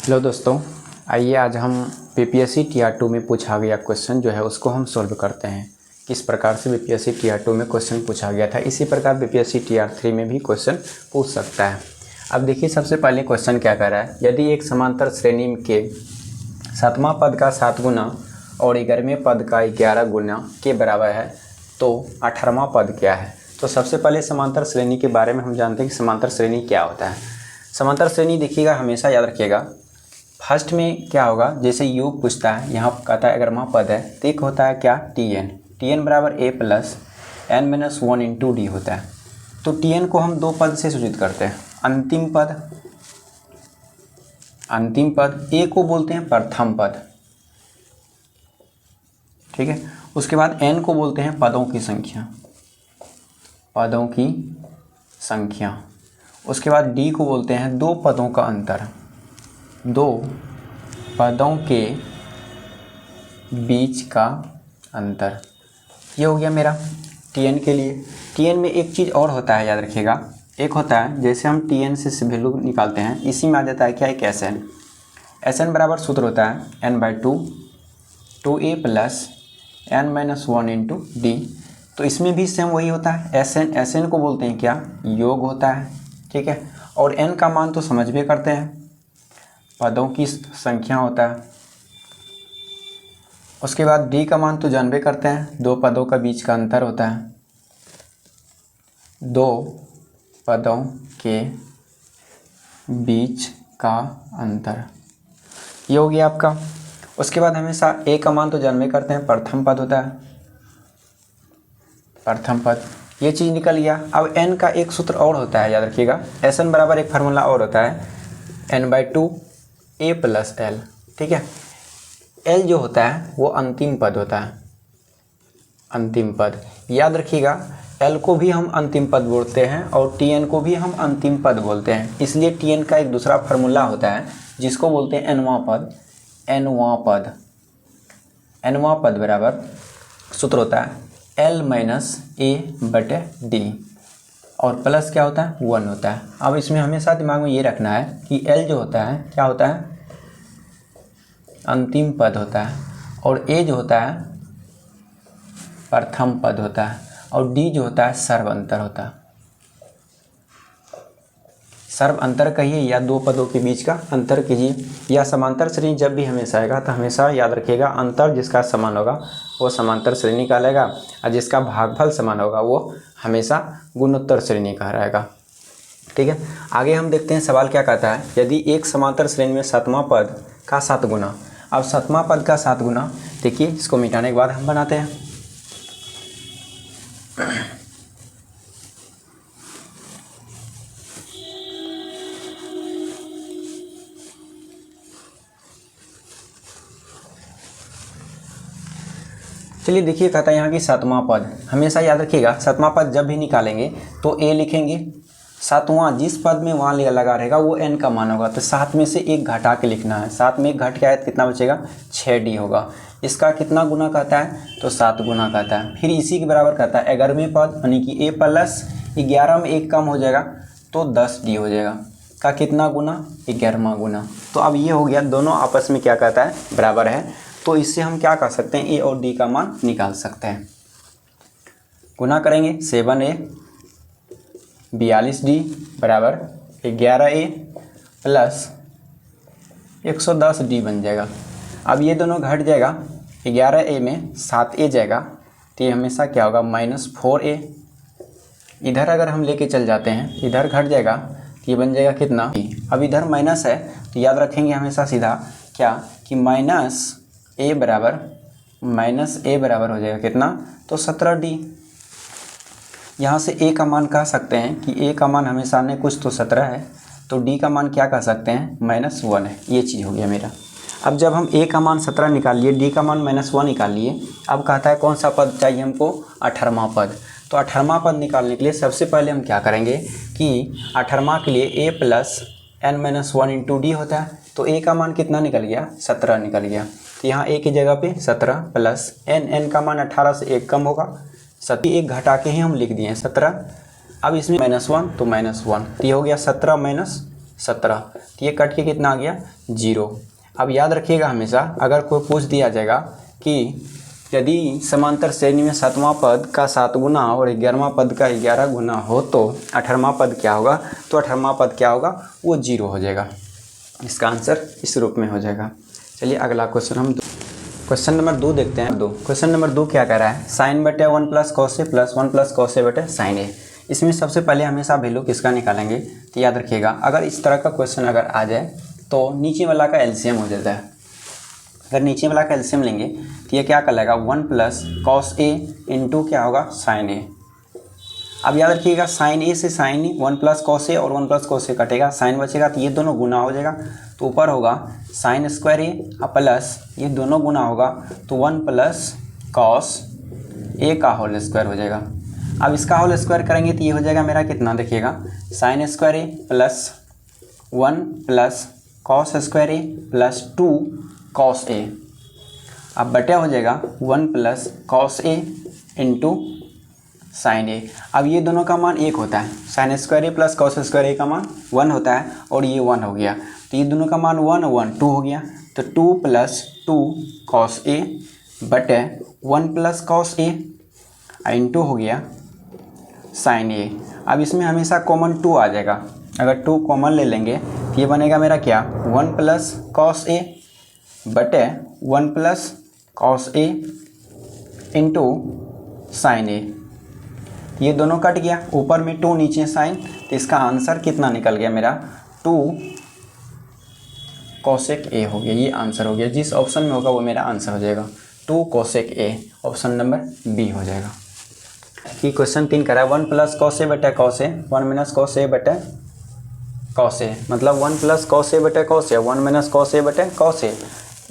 Hello दोस्तों, आइए आज हम बीपीएससी टीआर 2 में पूछा गया क्वेश्चन जो है उसको हम सॉल्व करते हैं। किस प्रकार से बीपीएससी टीआर 2 में क्वेश्चन पूछा गया था, इसी प्रकार बीपीएससी टीआर 3 में भी क्वेश्चन पूछ सकता है। अब देखिए, सबसे पहले क्वेश्चन क्या कर रहा है। यदि एक समांतर श्रेणी के 7वां पद का 7 गुना और 11वें पद का 11 गुना के बराबर है तो 18वां पद क्या है। तो सबसे पहले समांतर श्रेणी के बारे में हम जानते हैं कि समांतर श्रेणी क्या होता है। समांतर श्रेणी देखिएगा, हमेशा याद रखिएगा, फर्स्ट में क्या होगा, जैसे योग पूछता है, यहाँ कहता है 11वां पद है तो एक होता है क्या, टी एन बराबर A plus N minus 1 into D होता है। तो टी एन को हम दो पद से सूचित करते हैं, अंतिम पद ए को बोलते हैं प्रथम पद, ठीक है। उसके बाद एन को बोलते हैं पदों की संख्या। उसके बाद डी को बोलते हैं दो पदों का अंतर, दो पदों के बीच का अंतर। ये हो गया मेरा टीएन के लिए। टीएन में एक चीज़ और होता है, याद रखिएगा, एक होता है जैसे हम टीएन से वैल्यू निकालते हैं, इसी में आ जाता है क्या, एक एसएन बराबर सूत्र होता है n/2 2a plus n minus 1 into D. तो इसमें भी सेम वही होता है, एसएन को बोलते हैं क्या, योग होता है, ठीक है। और n का मान तो समझ भी करते हैं, पदों की संख्या होता है। उसके बाद d का मान तो जानबे करते हैं, दो पदों का बीच का अंतर होता है, दो पदों के बीच का अंतर। ये हो गया आपका। उसके बाद हमेशा a का मान तो जानबे करते हैं, प्रथम पद होता है, प्रथम पद। ये चीज़ निकल गया। अब n का एक सूत्र और होता है, याद रखिएगा, एसएन बराबर एक फार्मूला और होता है n/2 a प्लस एल, ठीक है। एल जो होता है वो अंतिम पद होता है, अंतिम पद। याद रखिएगा, एल को भी हम अंतिम पद बोलते हैं और टीएन को भी हम अंतिम पद बोलते हैं। इसलिए टीएन का एक दूसरा फार्मूला होता है जिसको बोलते हैं एनवां पद बराबर सूत्र होता है एल माइनस ए बटे डी और प्लस क्या होता है, 1 होता है। अब इसमें हमेशा दिमाग में ये रखना है कि एल जो होता है क्या होता है, अंतिम पद होता है, और ए जो होता है प्रथम पद होता है, और डी जो होता है सर्व अंतर होता है। सर्व अंतर कहिए या दो पदों के बीच का अंतर कीजिए, या समांतर श्रेणी जब भी हमेशा आएगा तो हमेशा याद रखिएगा, अंतर जिसका समान होगा वो समांतर श्रेणी कहलाएगा और जिसका भागफल समान होगा वो हमेशा गुणोत्तर श्रेणी कहलाएगा, ठीक है। आगे हम देखते हैं सवाल क्या कहता है। यदि एक समांतर श्रेणी में 7वां पद का 7 गुना, अब 7वां पद का 7 गुना, देखिए इसको मिटाने के बाद हम बनाते हैं। चलिए देखिए, कहता है यहाँ की 7वां पद, हमेशा याद रखिएगा 7वां पद जब भी निकालेंगे तो ए लिखेंगे, 7वां जिस पद में वहाँ लगा रहेगा वो n का मान होगा, तो 7 में से एक घटा के लिखना है। 7 में एक घट के आए तो कितना बचेगा, 6d होगा। इसका कितना गुना कहता है, तो 7 गुना कहता है। फिर इसी के बराबर कहता है 11वें पद, यानी कि a प्लस 11 में एक कम हो जाएगा तो 10d हो जाएगा, का कितना गुना, 11वां गुना। तो अब ये हो गया, दोनों आपस में क्या कहता है, बराबर है। तो इससे हम क्या कर सकते हैं, ए और डी का मान निकाल सकते हैं। गुना करेंगे 7a 42d बराबर 11a प्लस 110d बन जाएगा। अब ये दोनों घट जाएगा, 11a में 7a जाएगा तो ये हमेशा क्या होगा, -4a। इधर अगर हम लेके चल जाते हैं, इधर घट जाएगा तो ये बन जाएगा कितना, अब इधर माइनस है तो याद रखेंगे हमेशा सीधा क्या, कि -a बराबर हो जाएगा कितना, तो 17d। यहाँ से a का मान कह सकते हैं कि a का मान हमेशा ने कुछ तो 17 है, तो d का मान क्या कह सकते हैं, -1 है। ये चीज़ हो गया मेरा। अब जब हम a का मान 17 निकाल लिए, d का मान -1 निकाल लिए, अब कहता है कौन सा पद चाहिए हमको, 18वां पद। तो 18वां पद निकालने के लिए सबसे पहले हम क्या करेंगे कि 18वां के लिए a plus n minus 1 into D होता है। तो a का मान कितना निकल गया, 17 निकल गया। तो यहाँ a की जगह पे 17 प्लस n का मान 18 से 1 कम होगा, 17 एक घटा के ही हम लिख दिए 17। अब इसमें -1 तो -1, तो ये हो गया 17 माइनस 17, तो ये कट के कितना आ गया 0। अब याद रखिएगा हमेशा, अगर कोई पूछ दिया जाएगा कि यदि समांतर श्रेणी में 7वां पद का 7 गुना और 11वां पद का 11 गुना हो तो 18वां पद क्या होगा, तो 18वां पद क्या होगा, वो 0 हो जाएगा। इसका आंसर इस रूप में हो जाएगा। चलिए अगला क्वेश्चन हम क्वेश्चन नंबर 2 देखते हैं। क्वेश्चन नंबर 2 क्या कह रहा है, साइन बटे 1 plus cos A plus 1 plus cos A बटे साइन ए। इसमें सबसे पहले हमेशा वैल्यू किसका निकालेंगे, तो याद रखिएगा अगर इस तरह का क्वेश्चन अगर आ जाए तो नीचे वाला का एलसीएम हो जाता है। अगर नीचे वाला का एलसीएम लेंगे तो ये क्या कर लेगा 1 प्लस कॉस ए इंटू क्या होगा साइन ए। अब याद रखिएगा साइन ए से sign A 1 plus cos A और 1 प्लस कॉस ए कटेगा, साइन बचेगा तो ये दोनों गुना हो जाएगा, तो ऊपर होगा साइन स्क्वायर ए प्लस ये दोनों गुना होगा तो 1 प्लस कॉस ए का होल स्क्वायर हो जाएगा। अब इसका होल स्क्वायर करेंगे तो ये हो जाएगा मेरा कितना, देखिएगा sine square A plus 1 plus cos square A plus 2 cos A. अब बटे हो जाएगा 1 plus cos A into sine ए। अब ये दोनों का मान 1 होता है, साइन स्क्वायर ए प्लस कॉस स्क्वायर ए का मान 1 होता है और ये 1 हो गया, तो ये दोनों का मान 1 1 2 हो गया, तो 2 प्लस 2 कॉस ए बटे 1 प्लस कॉस ए इंटू हो गया साइन ए। अब इसमें हमेशा कॉमन 2 आ जाएगा, अगर 2 कॉमन ले लेंगे तो ये बनेगा मेरा क्या 1 प्लस कॉस ए बटे 1 plus cos A into sine ए। ये दोनों कट गया, ऊपर में 2 नीचे साइन, तो इसका आंसर कितना निकल गया मेरा 2 कोसेक ए हो गया। ये आंसर हो गया, जिस ऑप्शन में होगा वो मेरा आंसर हो जाएगा 2 cosec A, option number B हो जाएगा। कि क्वेश्चन 3 करा है 1 प्लस कॉस ए बटे cos A 1 minus cos A बटे कॉस ए, मतलब 1 प्लस कॉस ए बटे cos A 1 minus cos A बटे कॉस ए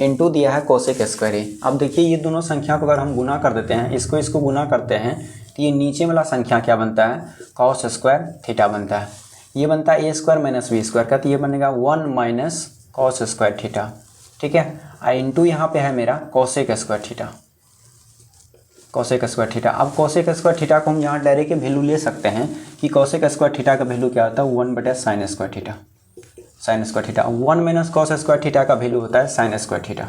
इंटू दिया है कोसेक स्क्वायर ए। अब देखिए ये दोनों संख्या को अगर हम गुना कर देते हैं, इसको गुना करते हैं तो ये नीचे वाला संख्या क्या बनता है कॉस स्क्वायर थीटा बनता है। ये बनता है ए स्क्वायर माइनस बी स्क्वायर का, तो ये बनेगा 1 माइनस कॉस स्क्वायर थीटा, ठीक है। इंटू यहाँ पे है मेरा cosec square theta, cosec square theta. अब कोसेक स्क्वायर थीटा को हम यहाँ डायरेक्ट वैल्यू ले सकते हैं कि कोसेक स्क्वायर थीटा का वैल्यू क्या होता है 1 बटे sine square theta, sine square theta. 1 minus cos square theta का वैल्यू होता है sine square theta,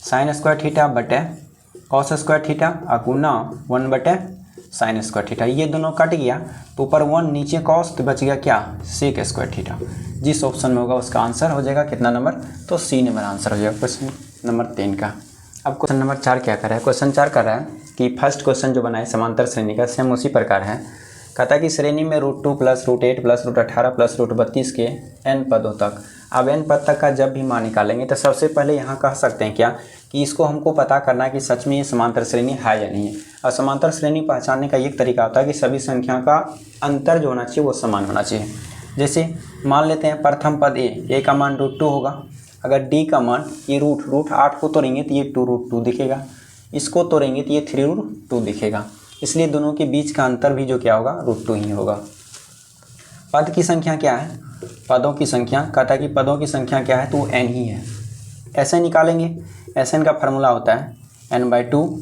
sine square theta बटे कॉस स्क्वायर थीटा और गुना 1 बटे साइन स्क्वायर थीटा। ये दोनों कट गया तो ऊपर 1 नीचे कॉस, तो बच गया क्या सेक स्क्वायर थीटा। जिस ऑप्शन में होगा उसका आंसर हो जाएगा कितना नंबर, तो सी नंबर आंसर हो जाएगा क्वेश्चन नंबर 3 का। अब क्वेश्चन नंबर 4 क्या कर रहा है, क्वेश्चन 4 कर रहा है कि फर्स्ट क्वेश्चन जो बनाए समांतर श्रेणी का सेम उसी प्रकार है। कहता है कि श्रेणी में √2 प्लस √8 प्लस √18 प्लस √32 के n पदों तक। अब n पद तक का जब भी मान निकालेंगे तो सबसे पहले यहाँ कह सकते हैं क्या कि इसको हमको पता करना है कि सच में ये समांतर श्रेणी है या नहीं है। और समांतर श्रेणी पहचानने का एक तरीका होता है कि सभी संख्या का अंतर जो होना चाहिए वो समान होना चाहिए। जैसे मान लेते हैं प्रथम पद ए का मान √2 होगा, अगर डी का मान ये रूट 8 को तोड़ेंगे तो ये 2√2 दिखेगा, इसको तोड़ेंगे तो ये 3√2 दिखेगा, इसलिए दोनों के बीच का अंतर भी जो क्या होगा √2 ही होगा। पद की संख्या क्या है, पदों की संख्या, कहता है कि पदों की संख्या क्या है तो वो n ही है। ऐसे निकालेंगे, Sn का फार्मूला होता है n/2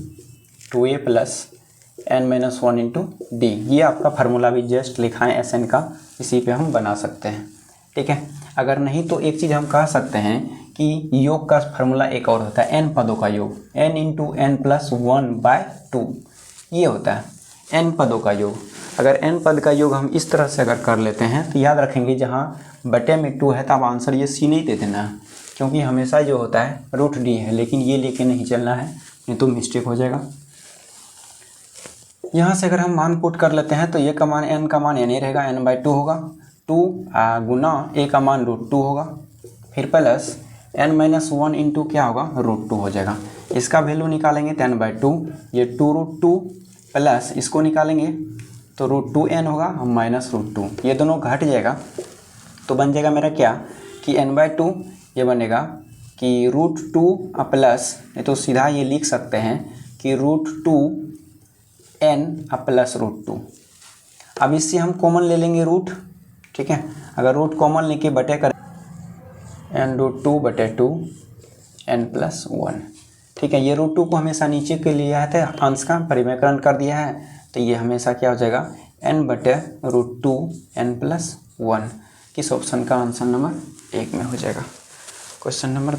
2a plus n-1 into D. ये आपका फार्मूला भी जस्ट लिखा है Sn का, इसी पे हम बना सकते हैं, ठीक है। अगर नहीं तो एक चीज़ हम कह सकते हैं कि योग का फार्मूला एक और होता है n पदों का योग, n इंटू n प्लस 1/2 ये होता है n पदों का योग। अगर n पद का योग हम इस तरह से अगर कर लेते हैं तो याद रखेंगे जहाँ बटे में 2 है तब आंसर ये सी नहीं दे देना है, क्योंकि हमेशा जो होता है √d है, लेकिन ये लेके नहीं चलना है, नहीं तो मिस्टेक हो जाएगा। यहाँ से अगर हम मान पुट कर लेते हैं तो ये का मान n का मान n ही रहेगा, n/2 होगा, 2 गुना a का मान √2 होगा, फिर प्लस n-1 इंटू क्या होगा √2 हो जाएगा। इसका वैल्यू निकालेंगे 10/2, ये 2√2 प्लस इसको निकालेंगे तो √2n होगा -√2, ये दोनों घट जाएगा तो बन जाएगा मेरा क्या कि n/2 ये बनेगा कि √2 प्लस, ये तो सीधा ये लिख सकते हैं कि √2n प्लस √2। अब इससे हम कॉमन ले लेंगे रूट, ठीक है। अगर रूट कॉमन लेके बटे कर n√2/2 n+1, ठीक है। ये √2 को हमेशा नीचे के लिया है तो अंश का परिवर्तन कर दिया है, तो ये हमेशा क्या हो जाएगा n/√2 n+1, किस ऑप्शन का आंसर नंबर 1 में हो जाएगा। Question number